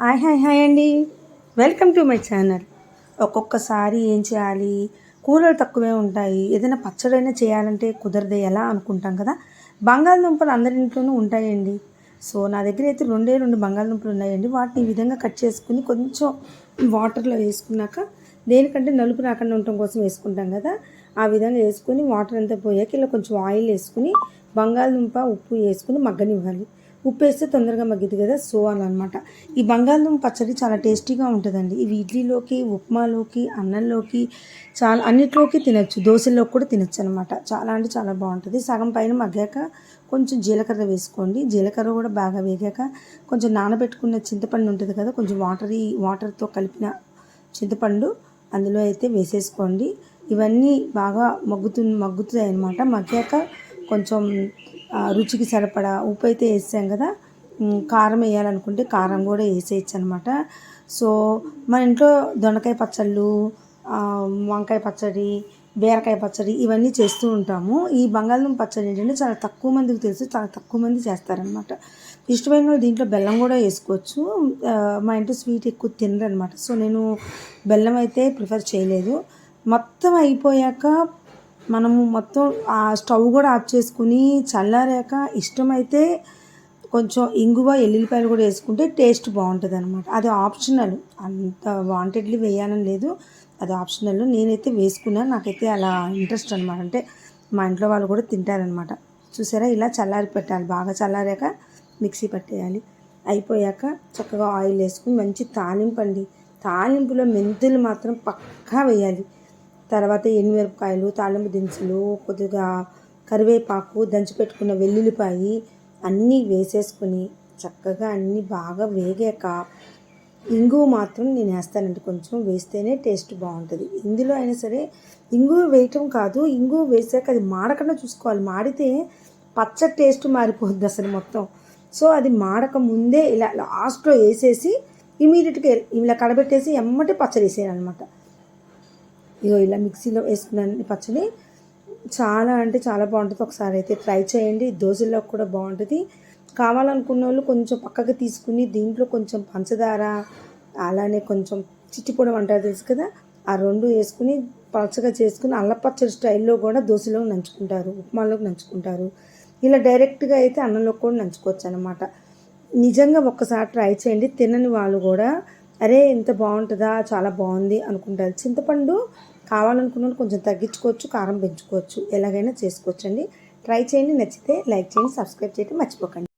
Hi అండి. Welcome to my channel. ఒక్కొక్కసారి ఏం చేయాలి, కూరలు తక్కువే ఉంటాయి, ఏదైనా పచ్చడైనా చేయాలంటే కుదరదే ఎలా అనుకుంటాం కదా. బంగాళదుంపలు అందరింట్లోనూ ఉంటాయండి. సో నా దగ్గర అయితే రెండు బంగాళదుంపలు ఉన్నాయండి. వాటిని ఈ విధంగా కట్ చేసుకుని కొంచెం వాటర్లో వేసుకున్నాక, దేనికంటే నలుపు రాకుండా ఉండటం కోసం వేసుకుంటాం కదా, ఆ విధంగా వేసుకొని వాటర్ అంతా పోయాక ఇలా కొంచెం ఆయిల్ వేసుకుని బంగాళదుంప ఉప్పు వేసుకుని మగ్గనివ్వాలి. ఉప్పు వేస్తే తొందరగా మగ్గిద్ది కదా, సో అని అనమాట. ఈ బంగాళదుంప పచ్చడి చాలా టేస్టీగా ఉంటుందండి. ఇవి ఇడ్లీలోకి, ఉప్మాలోకి, అన్నంలోకి, చాలా అన్నిట్లోకి తినచ్చు. దోశల్లోకి కూడా తినచ్చు అనమాట. చాలా అంటే చాలా బాగుంటుంది. సగం పైన మగ్గాక కొంచెం జీలకర్ర వేసుకోండి. జీలకర్ర కూడా బాగా వేగాక కొంచెం నానబెట్టుకున్న చింతపండు ఉంటుంది కదా, కొంచెం వాటర్తో కలిపిన చింతపండు అందులో అయితే వేసేసుకోండి. ఇవన్నీ బాగా మగ్గుతాయి అనమాట. మగ్గాక కొంచెం రుచికి సరిపడా ఉప్పు అయితే వేసాం కదా, కారం వేయాలనుకుంటే కారం కూడా వేసేయచ్చు అనమాట. సో మన ఇంట్లో దొండకాయ పచ్చళ్ళు, వంకాయ పచ్చడి, బీరకాయ పచ్చడి ఇవన్నీ చేస్తూ ఉంటాము. ఈ బంగాళదుంప పచ్చడి ఏంటంటే చాలా తక్కువ మందికి తెలుసు, చాలా తక్కువ మంది చేస్తారనమాట. ఇష్టమైన వాళ్ళు దీంట్లో బెల్లం కూడా వేసుకోవచ్చు. మా ఇంట్లో స్వీట్ ఎక్కువ తినరనమాట, సో నేను బెల్లం అయితే ప్రిఫర్ చేయలేదు. మొత్తం అయిపోయాక మనము మొత్తం ఆ స్టవ్ కూడా ఆఫ్ చేసుకుని చల్లారాక ఇష్టమైతే కొంచెం ఇంగువ, ఎల్లుల్లిపాయలు కూడా వేసుకుంటే టేస్ట్ బాగుంటుంది అనమాట. అది ఆప్షనల్, అంత వాంటెడ్లీ వేయాలని లేదు, అది ఆప్షనల్. నేనైతే వేసుకున్నాను, నాకైతే అలా ఇంట్రెస్ట్ అనమాట. అంటే మా ఇంట్లో వాళ్ళు కూడా తింటారనమాట. చూసారా, ఇలా చల్లారి పెట్టాలి. బాగా చల్లారాక మిక్సీ పట్టేయాలి. అయిపోయాక చక్కగా ఆయిల్ వేసుకుని మంచి తాలింపు అండి. తాలింపులో మెంతులు మాత్రం పక్కా వేయాలి. తర్వాత ఎండుమిరపకాయలు, తాలింపు దినుసులు, కొద్దిగా కరివేపాకు, దంచిపెట్టుకున్న వెల్లుల్లిపాయి అన్నీ వేసేసుకుని చక్కగా అన్నీ బాగా వేగాక ఇంగువ మాత్రం నేను వేస్తానండి. కొంచెం వేస్తేనే టేస్ట్ బాగుంటుంది. ఇందులో అయినా సరే ఇంగువ వేయటం కాదు, ఇంగువ వేసాక అది మాడకుండా చూసుకోవాలి. మాడితే పచ్చడి టేస్ట్ మారిపోద్ది అసలు మొత్తం. సో అది మాడక ముందే ఇలా లాస్ట్లో వేసేసి ఇమీడియట్గా ఇలా కడబెట్టేసి ఎమ్మటే పచ్చడి వేసేయాలన్నమాట. ఇగో ఇలా మిక్సీలో వేసుకున్నాను పచ్చడి. చాలా అంటే చాలా బాగుంటుంది. ఒకసారి అయితే ట్రై చేయండి. దోశల్లో కూడా బాగుంటుంది. కావాలనుకున్న వాళ్ళు కొంచెం పక్కకు తీసుకుని దీంట్లో కొంచెం పంచదార, అలానే కొంచెం చిట్టిపొడి అంటారు తెలుసు కదా, ఆ రెండు వేసుకుని పలచగా చేసుకుని అల్లపచ్చడి స్టైల్లో కూడా దోశలో నంచుకుంటారు, ఉప్మాలోకి నంచుకుంటారు. ఇలా డైరెక్ట్గా అయితే అన్నంలో కూడా నంచుకోవచ్చు అనమాట. నిజంగా ఒక్కసారి ట్రై చేయండి. తినని వాళ్ళు కూడా అరే ఇంత బాగుంటుందా, చాలా బాగుంది అనుకుంటారు. చింతపండు కావాలనుకున్న కొంచెం తగ్గించుకోవచ్చు, కారం పెంచుకోవచ్చు, ఎలాగైనా చేసుకోవచ్చు అండి. ట్రై చేయండి. నచ్చితే లైక్ చేయండి, సబ్స్క్రైబ్ చేయడం మర్చిపోకండి.